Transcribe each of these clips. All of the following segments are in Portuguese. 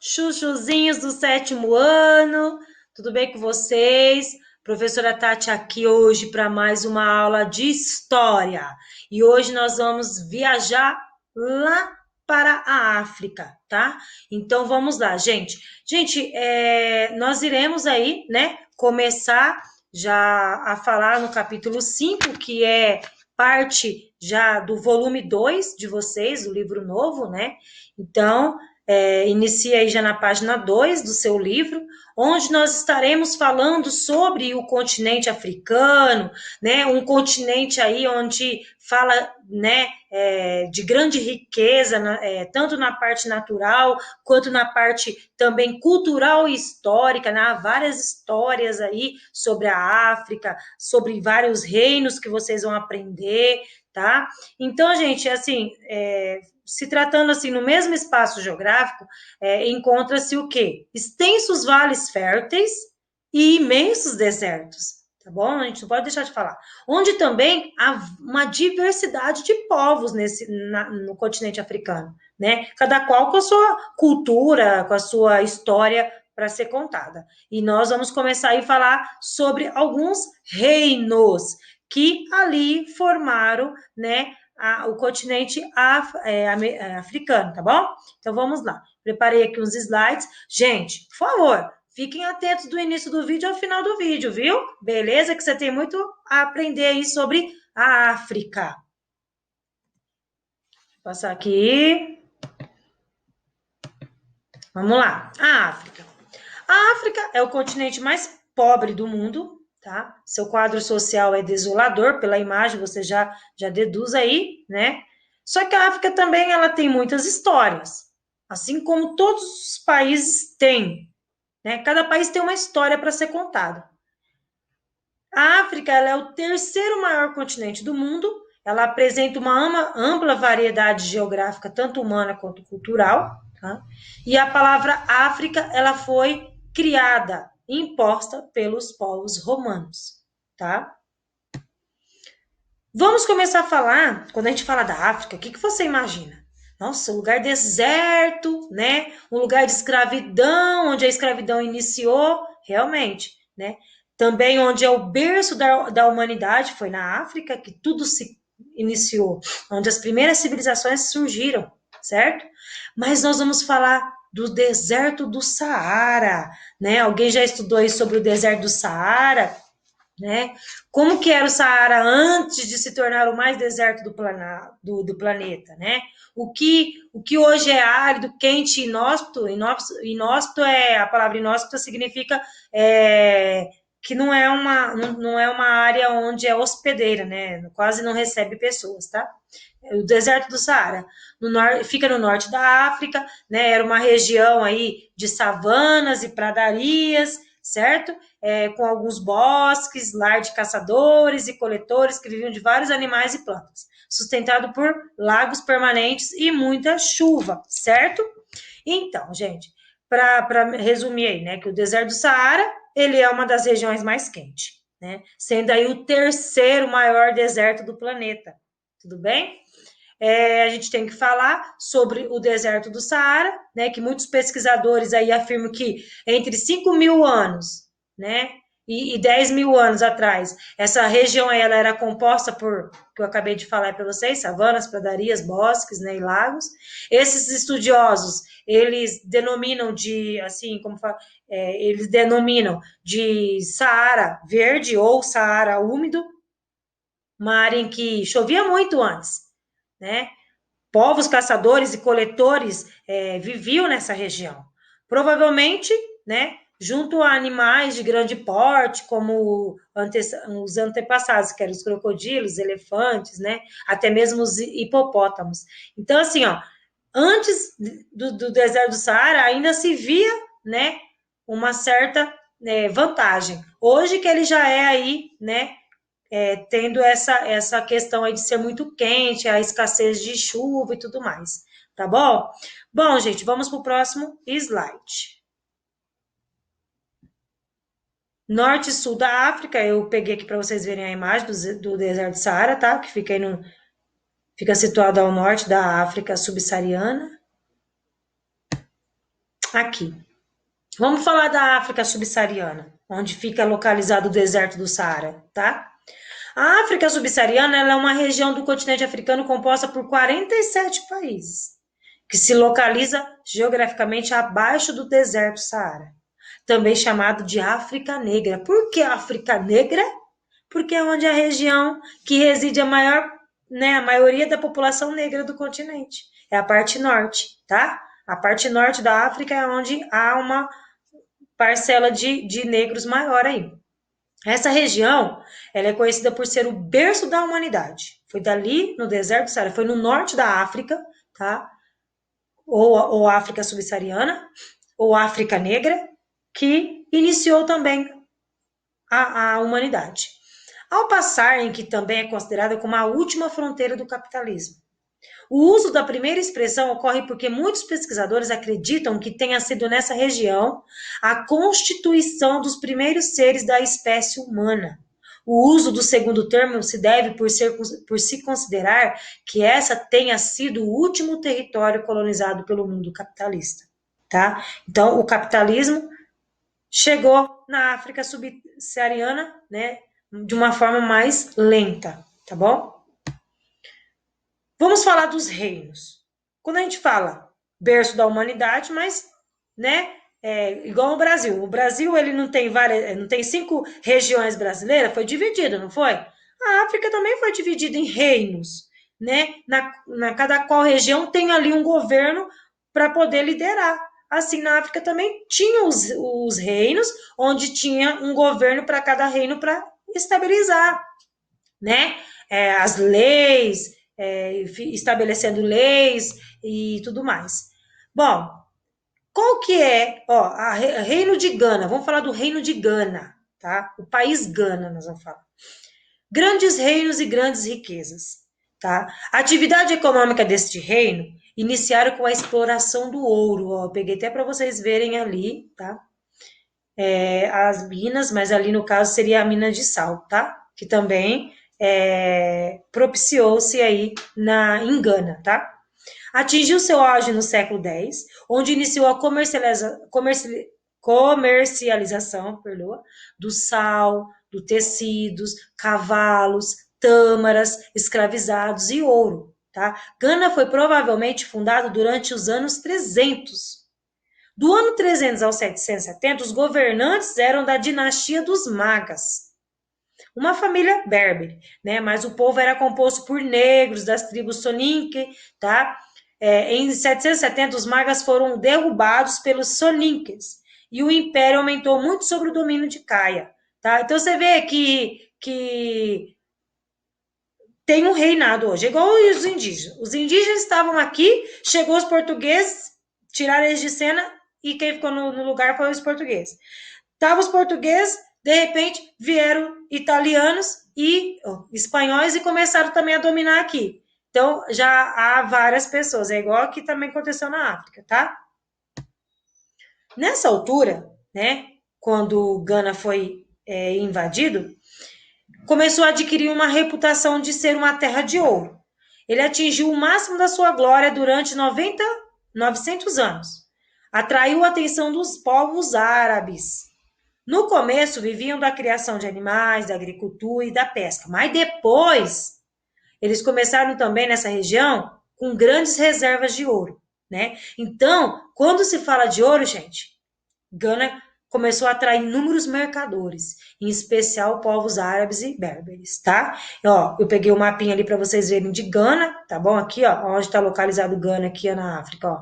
chuchuzinhos do 7º ano, tudo bem com vocês? Professora Tati aqui hoje para mais uma aula de história. E hoje nós vamos viajar lá para a África, tá? Então vamos lá, gente. Gente, nós iremos aí, né, começar já a falar no capítulo 5, que é parte já do volume 2 de vocês, do livro novo, né? Então, inicia aí já na página 2 do seu livro, onde nós estaremos falando sobre o continente africano, né, um continente aí onde fala, né, de grande riqueza, tanto na parte natural, quanto na parte também cultural e histórica, né, há várias histórias aí sobre a África, sobre vários reinos que vocês vão aprender, tá? Então, gente, assim, se tratando assim no mesmo espaço geográfico, encontra-se o quê? Extensos vales férteis e imensos desertos, tá bom? A gente não pode deixar de falar. Onde também há uma diversidade de povos no continente africano, né? Cada qual com a sua cultura, com a sua história para ser contada. E nós vamos começar aí a falar sobre alguns reinos que ali formaram, né, o continente africano, tá bom? Então vamos lá. Preparei aqui uns slides. Gente, por favor, fiquem atentos do início do vídeo ao final do vídeo, viu? Beleza? Que você tem muito a aprender aí sobre a África. Vou passar aqui. Vamos lá. A África. A África é o continente mais pobre do mundo, tá? Seu quadro social é desolador, pela imagem você já deduz aí, né? Só que a África também ela tem muitas histórias, assim como todos os países têm, né? Cada país tem uma história para ser contada. A África ela é o terceiro maior continente do mundo, ela apresenta uma ampla variedade geográfica, tanto humana quanto cultural, tá? E a palavra África ela foi criada, imposta pelos povos romanos, tá? Vamos começar a falar, quando a gente fala da África, o que você imagina? Nossa, um lugar deserto, né? Um lugar de escravidão, onde a escravidão iniciou, realmente, né? Também onde é o berço da humanidade, foi na África que tudo se iniciou, onde as primeiras civilizações surgiram, certo? Mas nós vamos falar do deserto do Saara, né? Alguém já estudou aí sobre o deserto do Saara? Né? Como que era o Saara antes de se tornar o mais deserto do planeta, né? O que hoje é árido, quente e inóspito, inóspito a palavra inóspita significa que não é uma área onde é hospedeira, né? Quase não recebe pessoas, tá? O deserto do Saara fica no norte da África, né? Era uma região aí de savanas e pradarias, certo? Com alguns bosques, lar de caçadores e coletores que viviam de vários animais e plantas, sustentado por lagos permanentes e muita chuva, certo? Então, gente, para resumir aí, né, que o deserto do Saara, ele é uma das regiões mais quentes, né, sendo aí o terceiro maior deserto do planeta, tudo bem? A gente tem que falar sobre o deserto do Saara, né, que muitos pesquisadores aí afirmam que entre 5 mil anos, né, e 10 mil anos atrás, essa região aí, ela era composta por, que eu acabei de falar para vocês, savanas, pradarias, bosques, né, e lagos. Esses estudiosos, eles denominam de, assim, eles denominam de Saara verde ou Saara úmido, uma área em que chovia muito antes, né? Povos caçadores e coletores viviam nessa região. Provavelmente, né, junto a animais de grande porte, como os antepassados, que eram os crocodilos, elefantes, né, até mesmo os hipopótamos. Então, assim, ó, antes do deserto do Saara, ainda se via, né, uma certa vantagem. Hoje que ele já é aí, né, tendo essa questão aí de ser muito quente, a escassez de chuva e tudo mais, tá bom? Bom, gente, vamos para o próximo slide. Norte e sul da África, eu peguei aqui para vocês verem a imagem do deserto do Saara, tá? Que fica situado ao norte da África subsaariana. Aqui. Vamos falar da África subsaariana, onde fica localizado o deserto do Saara, tá? A África subsaariana ela é uma região do continente africano composta por 47 países, que se localiza geograficamente abaixo do deserto Saara, também chamado de África Negra. Por que África Negra? Porque é onde a região que reside a maior, né, a maioria da população negra do continente. É a parte norte, tá? A parte norte da África é onde há uma parcela de negros maior aí. Essa região, ela é conhecida por ser o berço da humanidade. Foi dali, no deserto do Saara, foi no norte da África, tá? Ou África subsaariana, ou África negra, que iniciou também a humanidade. Ao passar em que também é considerada como a última fronteira do capitalismo. O uso da primeira expressão ocorre porque muitos pesquisadores acreditam que tenha sido nessa região a constituição dos primeiros seres da espécie humana. O uso do segundo termo se deve por se considerar que essa tenha sido o último território colonizado pelo mundo capitalista. Tá? Então, o capitalismo chegou na África subsaariana, né, de uma forma mais lenta, tá bom? Vamos falar dos reinos. Quando a gente fala berço da humanidade, mas, né, igual o Brasil. O Brasil, ele não tem várias, não tem 5 regiões brasileiras, foi dividido, não foi? A África também foi dividida em reinos, né? Cada qual região tem ali um governo para poder liderar. Assim, na África também tinha os reinos, onde tinha um governo para cada reino para estabilizar, né? As leis, estabelecendo leis e tudo mais. Bom, qual que é, ó, Reino de Gana, vamos falar do Reino de Gana, tá? O país Gana, nós vamos falar. Grandes reinos e grandes riquezas, tá? A atividade econômica deste reino iniciaram com a exploração do ouro, ó, eu peguei até para vocês verem ali, tá? As minas, mas ali no caso seria a mina de sal, tá? Que também propiciou-se aí em Gana, tá? Atingiu seu auge no século X, onde iniciou a comercialização, perdoa, do sal, do tecidos, cavalos, tâmaras, escravizados e ouro. Tá? Gana foi provavelmente fundado durante os anos 300. Do ano 300 ao 770, os governantes eram da dinastia dos Magas, uma família berber, né? Mas o povo era composto por negros das tribos Soninke, tá? Em 770, os Magas foram derrubados pelos Soninkes e o império aumentou muito sobre o domínio de Caia, tá? Então você vê que tem um reinado hoje, igual os indígenas. Os indígenas estavam aqui, chegou os portugueses, tiraram eles de cena e quem ficou no lugar foi os portugueses. Estavam os portugueses, de repente vieram italianos e espanhóis e começaram também a dominar aqui. Então já há várias pessoas, é igual que também aconteceu na África, tá? Nessa altura, né, quando Gana foi invadido, começou a adquirir uma reputação de ser uma terra de ouro. Ele atingiu o máximo da sua glória durante 900 anos. Atraiu a atenção dos povos árabes. No começo, viviam da criação de animais, da agricultura e da pesca, mas depois eles começaram também nessa região com grandes reservas de ouro, né? Então, quando se fala de ouro, gente, Gana começou a atrair inúmeros mercadores, em especial povos árabes e berberes, tá? Ó, eu peguei o mapinha ali para vocês verem de Gana, tá bom? Aqui, ó, onde está localizado Gana, aqui ó, na África, ó,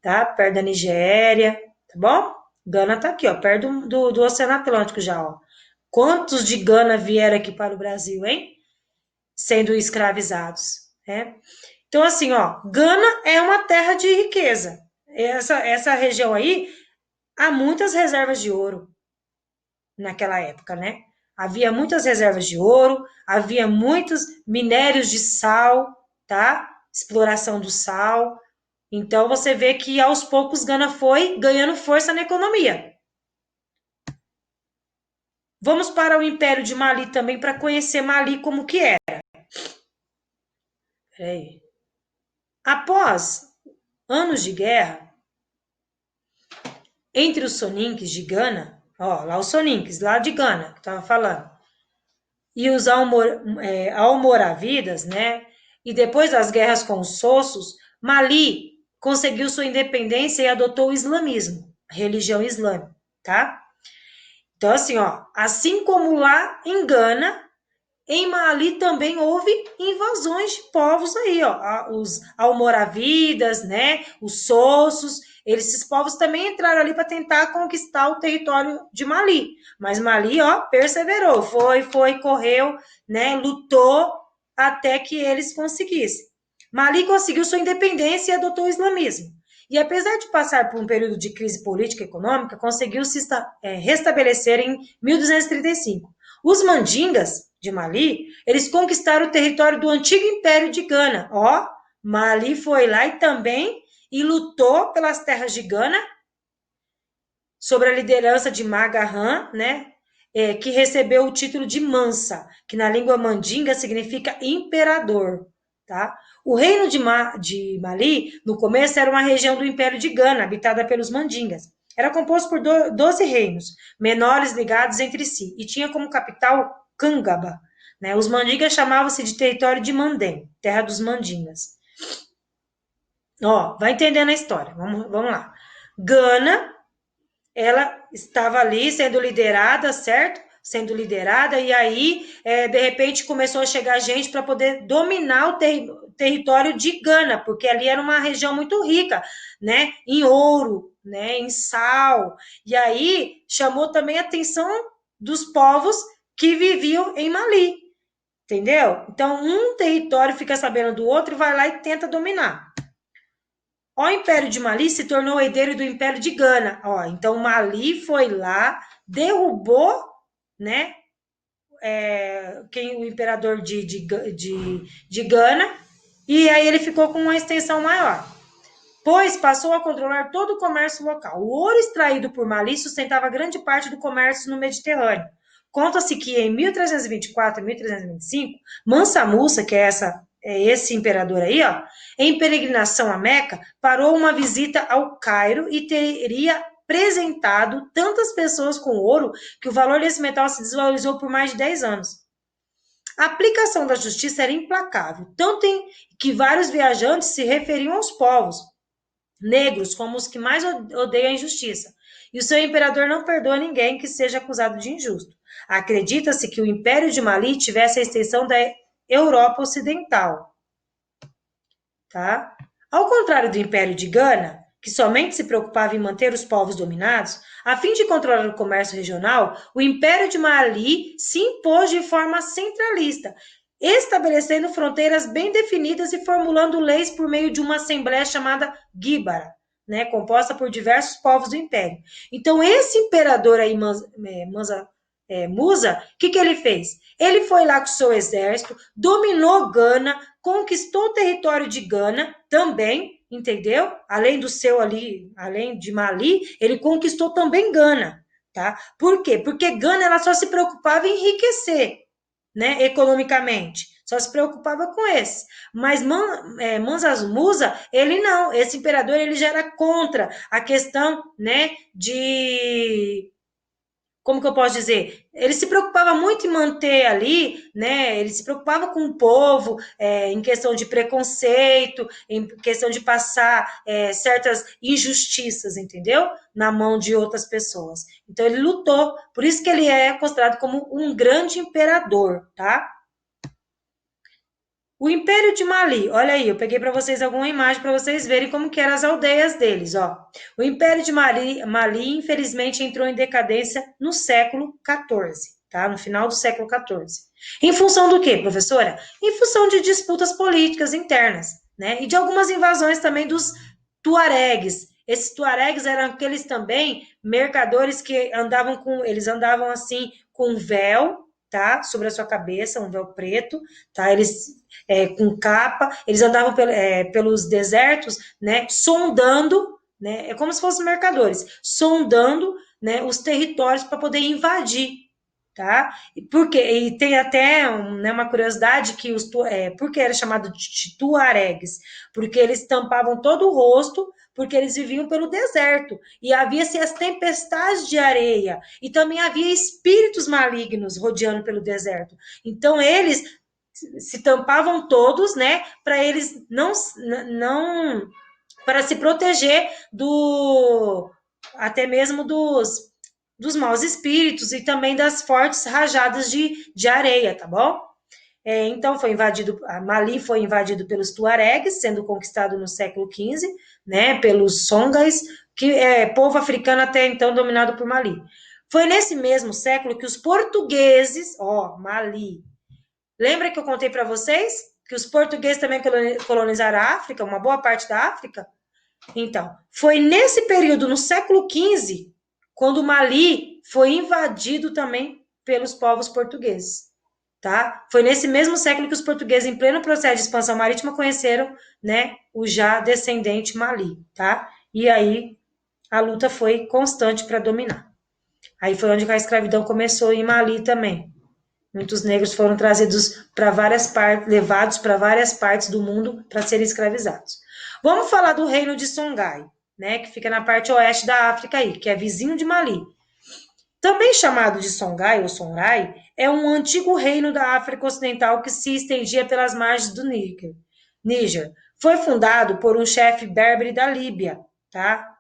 tá? Perto da Nigéria, tá bom? Gana tá aqui, ó, perto do Oceano Atlântico já, ó. Quantos de Gana vieram aqui para o Brasil, hein? Sendo escravizados, né? Então, assim, ó, Gana é uma terra de riqueza. Essa região aí, há muitas reservas de ouro naquela época, né? Havia muitas reservas de ouro, havia muitos minérios de sal, tá? Exploração do sal. Então você vê que aos poucos Gana foi ganhando força na economia. Vamos para o Império de Mali também para conhecer Mali como que era. Após anos de guerra, entre os soninques de Gana, ó, lá os soninques, lá de Gana, que estava falando, e os almoravidas, né? E depois das guerras com os sossos, Mali conseguiu sua independência e adotou o islamismo, a religião islâmica, tá? Então, assim, ó, assim como lá em Gana, em Mali também houve invasões de povos aí, ó, os almoravidas, né, os sossos, esses povos também entraram ali para tentar conquistar o território de Mali. Mas Mali, ó, perseverou, correu, né, lutou até que eles conseguissem. Mali conseguiu sua independência e adotou o islamismo. E apesar de passar por um período de crise política e econômica, conseguiu se restabelecer em 1235. Os mandingas de Mali, eles conquistaram o território do antigo Império de Gana. Ó, Mali foi lá e lutou pelas terras de Gana, sob a liderança de Maga né? Que recebeu o título de Mansa, que na língua mandinga significa imperador, tá? O reino de Mali, no começo, era uma região do Império de Gana, habitada pelos mandingas. Era composto por 12 reinos, menores ligados entre si, e tinha como capital Cangaba. Né? Os mandingas chamavam-se de território de Mandem, terra dos mandingas. Ó, vai entendendo a história, vamos lá. Gana, ela estava ali sendo liderada, certo? Sendo liderada, e aí, de repente, começou a chegar gente para poder dominar o território de Gana, porque ali era uma região muito rica, né? Em ouro, né? Em sal. E aí, chamou também a atenção dos povos que viviam em Mali, entendeu? Então, um território fica sabendo do outro e vai lá e tenta dominar. O Império de Mali se tornou herdeiro do Império de Gana. Ó, então, Mali foi lá, derrubou, né, o imperador de Gana, e aí ele ficou com uma extensão maior, pois passou a controlar todo o comércio local. O ouro extraído por Mali sustentava grande parte do comércio no Mediterrâneo. Conta-se que em 1324 e 1325, Mansa Musa, que é esse imperador aí, ó, em peregrinação a Meca, parou uma visita ao Cairo e teria apresentado tantas pessoas com ouro que o valor desse metal se desvalorizou por mais de 10 anos. A aplicação da justiça era implacável, tanto em que vários viajantes se referiam aos povos negros como os que mais odeiam a injustiça. E o seu imperador não perdoa ninguém que seja acusado de injusto. Acredita-se que o Império de Mali tivesse a extensão da Europa Ocidental. Tá? Ao contrário do Império de Gana, que somente se preocupava em manter os povos dominados, a fim de controlar o comércio regional, o Império de Mali se impôs de forma centralista, estabelecendo fronteiras bem definidas e formulando leis por meio de uma assembleia chamada Gíbara, né, composta por diversos povos do Império. Então, esse imperador aí, Musa, o que ele fez? Ele foi lá com o seu exército, dominou Gana, conquistou o território de Gana também, entendeu? Além do seu ali, além de Mali, ele conquistou também Gana, tá? Por quê? Porque Gana ela só se preocupava em enriquecer, né, economicamente. Só se preocupava com esse. Mas Mansa Musa, ele não. Esse imperador, ele já era contra a questão, né, de... Como que eu posso dizer? Ele se preocupava muito em manter ali, né? Ele se preocupava com o povo, em questão de preconceito, em questão de passar certas injustiças, entendeu? Na mão de outras pessoas. Então ele lutou, por isso que ele é considerado como um grande imperador, tá? O Império de Mali, olha aí, eu peguei para vocês alguma imagem para vocês verem como que eram as aldeias deles, ó. O Império de Mali, infelizmente, entrou em decadência no século XIV, tá? No final do século XIV. Em função do quê, professora? Em função de disputas políticas internas, né? E de algumas invasões também dos tuaregues. Esses tuaregues eram aqueles também mercadores que eles andavam assim com véu, tá? Sobre a sua cabeça, um véu preto, tá? Eles com capa, eles andavam pelos desertos, né, sondando, né, é como se fossem mercadores, sondando, né, os territórios para poder invadir, tá? E tem até né, uma curiosidade que por que era chamado de tuaregues? Porque eles tampavam todo o rosto porque eles viviam pelo deserto, e havia-se as tempestades de areia, e também havia espíritos malignos rodeando pelo deserto. Então, eles se tampavam todos, né, para eles não para se proteger do até mesmo dos maus espíritos e também das fortes rajadas de areia, tá bom? Então foi invadido, Mali foi invadido pelos tuaregs, sendo conquistado no século XV, né, pelos songais, que é povo africano até então dominado por Mali. Foi nesse mesmo século que os portugueses, Mali, lembra que eu contei para vocês que os portugueses também colonizaram a África, uma boa parte da África? Então, foi nesse período, no século XV, quando Mali foi invadido também pelos povos portugueses, tá? Foi nesse mesmo século que os portugueses, em pleno processo de expansão marítima, conheceram, né, o já descendente Mali, tá? E aí a luta foi constante para dominar. Aí foi onde a escravidão começou em Mali também. Muitos negros foram trazidos para várias partes, levados para várias partes do mundo para serem escravizados. Vamos falar do reino de Songhai, né, que fica na parte oeste da África aí, que é vizinho de Mali. Também chamado de Songhai ou Songhai, é um antigo reino da África Ocidental que se estendia pelas margens do Níger. Foi fundado por um chefe berbere da Líbia, tá?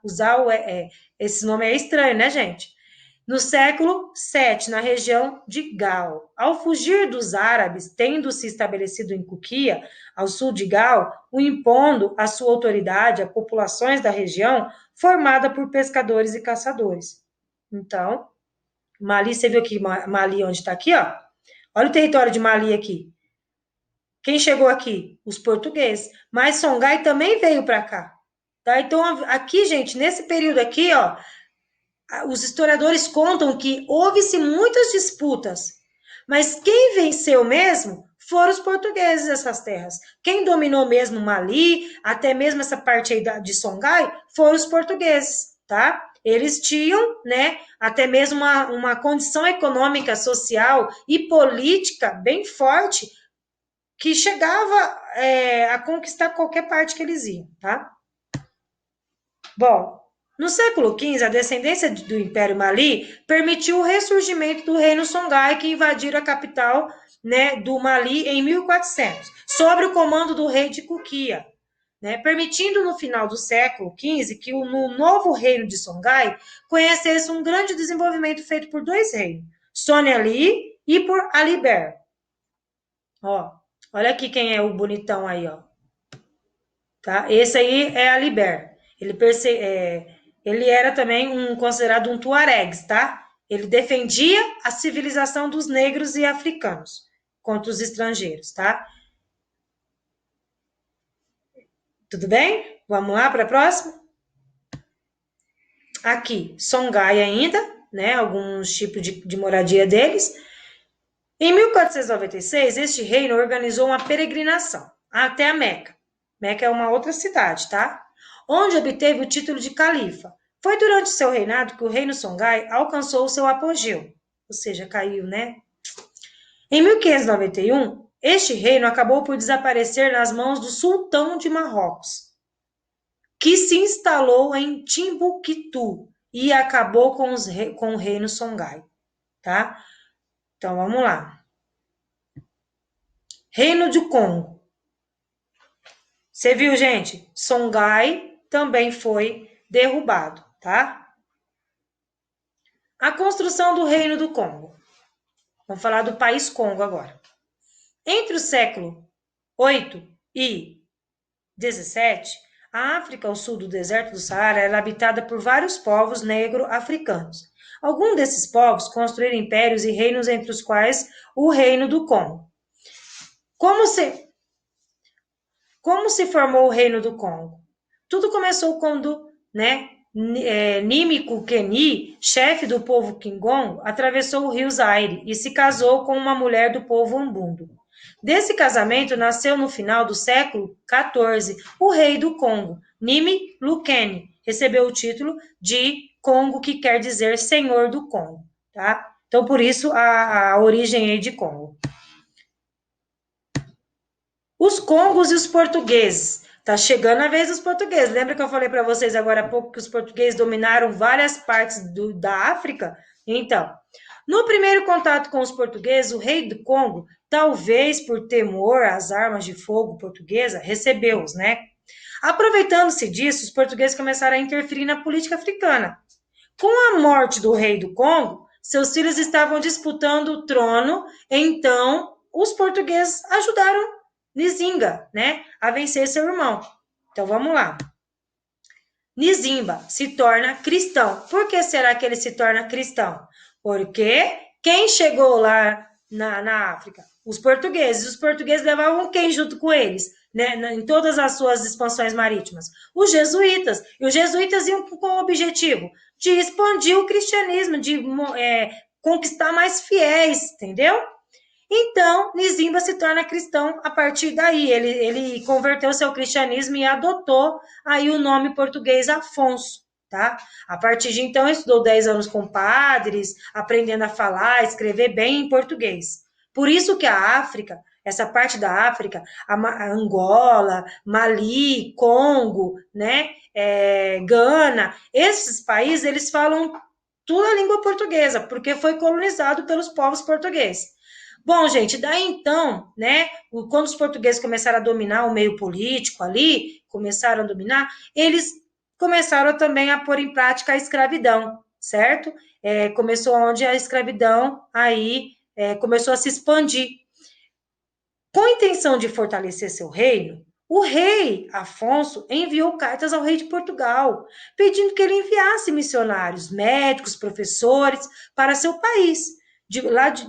Esse nome é estranho, né, gente? No século VII, na região de Gal. Ao fugir dos árabes, tendo se estabelecido em Kukia, ao sul de Gal, o impondo a sua autoridade a populações da região formada por pescadores e caçadores. Então, Mali, você viu aqui, Mali onde está aqui, ó? Olha o território de Mali aqui. Quem chegou aqui? Os portugueses. Mas Songhai também veio para cá. Tá? Então, aqui, gente, nesse período aqui, ó, os historiadores contam que houve-se muitas disputas, mas quem venceu mesmo foram os portugueses dessas terras. Quem dominou mesmo Mali, até mesmo essa parte aí de Songhai, foram os portugueses, tá? Eles tinham, né, até mesmo uma condição econômica, social e política bem forte que chegava a conquistar qualquer parte que eles iam, tá? Bom, no século XV, a descendência do Império Mali permitiu o ressurgimento do reino Songhai, que invadiu a capital, né, do Mali em 1400, sob o comando do rei de Kukia, né, permitindo no final do século XV que no novo reino de Songhai conhecesse um grande desenvolvimento feito por dois reinos, Sônia Ali e por Aliber. Ó, olha aqui quem é o bonitão aí, ó. Tá? Esse aí é Aliber. Ele era também considerado um tuaregs, tá? Ele defendia a civilização dos negros e africanos contra os estrangeiros, tá? Tudo bem? Vamos lá para a próxima? Aqui, Songhai ainda, né? Alguns tipos de moradia deles. Em 1496, este reino organizou uma peregrinação até a Meca. Meca é uma outra cidade, tá? Onde obteve o título de califa. Foi durante seu reinado que o reino Songhai alcançou o seu apogeu, ou seja, caiu, né? Em 1591, este reino acabou por desaparecer nas mãos do sultão de Marrocos, que se instalou em Timbuktu e acabou com o reino Songhai, tá? Então, vamos lá. Reino do Congo. Você viu, gente? Songhai também foi derrubado, tá? A construção do Reino do Congo. Vamos falar do país Congo agora. Entre o século 8 e 17, a África ao sul do deserto do Saara era habitada por vários povos negro-africanos. Alguns desses povos construíram impérios e reinos, entre os quais o Reino do Congo. Como se formou o Reino do Congo? Tudo começou quando, né, Nímico Keni, chefe do povo Kingon, atravessou o rio Zaire e se casou com uma mulher do povo Umbundo. Desse casamento nasceu no final do século XIV o rei do Congo, Nimi Lukeni, recebeu o título de Congo, que quer dizer Senhor do Congo, tá? Então, por isso, a origem aí de Congo. Os congos e os portugueses. Tá chegando a vez dos portugueses. Lembra que eu falei para vocês agora há pouco que os portugueses dominaram várias partes da África? Então, no primeiro contato com os portugueses, o rei do Congo, talvez por temor às armas de fogo portuguesa, recebeu-os, né? Aproveitando-se disso, os portugueses começaram a interferir na política africana. Com a morte do rei do Congo, seus filhos estavam disputando o trono, então os portugueses ajudaram Nzinga, né, a vencer seu irmão. Então vamos lá. Nzimba se torna cristão. Por que será que ele se torna cristão? Porque quem chegou lá na África? Os portugueses. Os portugueses levavam quem junto com eles? Né, em todas as suas expansões marítimas? Os jesuítas. E os jesuítas iam com o objetivo de expandir o cristianismo, de conquistar mais fiéis, entendeu? Então, Nzimba se torna cristão a partir daí. Ele converteu seu cristianismo e adotou aí o nome português Afonso, tá? A partir de então, estudou 10 anos com padres, aprendendo a falar, escrever bem em português. Por isso que a África, essa parte da África, a Angola, Mali, Congo, né, Gana, esses países, eles falam toda a língua portuguesa, porque foi colonizado pelos povos portugueses. Bom, gente, daí então, né, quando os portugueses começaram a dominar o meio político ali, começaram a dominar, eles começaram também a pôr em prática a escravidão, certo? Começou onde a escravidão aí começou a se expandir. Com a intenção de fortalecer seu reino, o rei Afonso enviou cartas ao rei de Portugal, pedindo que ele enviasse missionários, médicos, professores para seu país.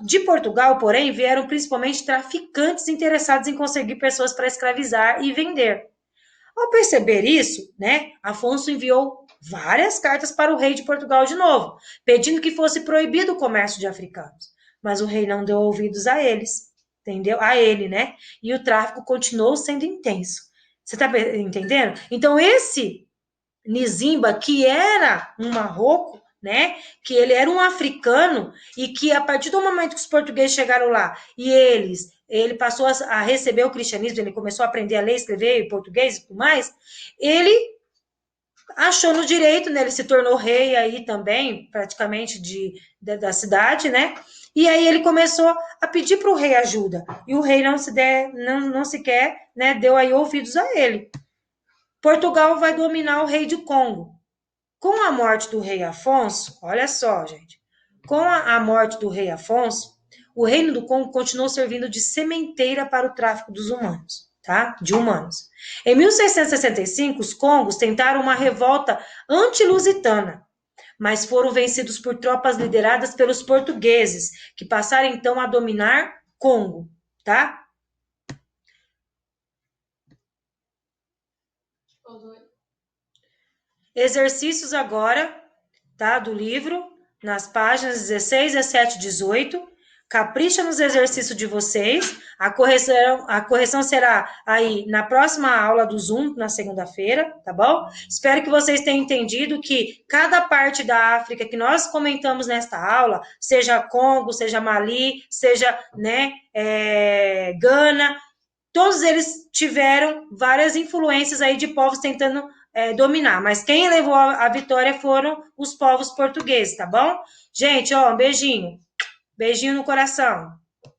De Portugal, porém, vieram principalmente traficantes interessados em conseguir pessoas para escravizar e vender. Ao perceber isso, né, Afonso enviou várias cartas para o rei de Portugal de novo, pedindo que fosse proibido o comércio de africanos. Mas o rei não deu ouvidos a eles, entendeu? A ele, né? E o tráfico continuou sendo intenso. Você está entendendo? Então, esse Nzimba, que era um marroco, né? Que ele era um africano e que a partir do momento que os portugueses chegaram lá e ele passou a receber o cristianismo, ele começou a aprender a ler, escrever em português e tudo mais, ele achou no direito, né? Ele se tornou rei aí também, praticamente da cidade, né? E aí ele começou a pedir para o rei ajuda. E o rei não sequer, né, deu aí ouvidos a ele. Portugal vai dominar o rei de Congo. Com a morte do rei Afonso, olha só, gente, com a morte do rei Afonso, o reino do Congo continuou servindo de sementeira para o tráfico dos humanos, tá? De humanos. Em 1665, os congos tentaram uma revolta anti-lusitana, mas foram vencidos por tropas lideradas pelos portugueses, que passaram então a dominar Congo, tá? Exercícios agora, tá? Do livro, nas páginas 16, 17 e 18. Capricha nos exercícios de vocês. A correção será aí na próxima aula do Zoom, na segunda-feira, tá bom? Espero que vocês tenham entendido que cada parte da África que nós comentamos nesta aula, seja Congo, seja Mali, seja, né, Gana, todos eles tiveram várias influências aí de povos tentando dominar, mas quem levou a vitória foram os povos portugueses, tá bom? Gente, ó, um beijinho. Beijinho no coração.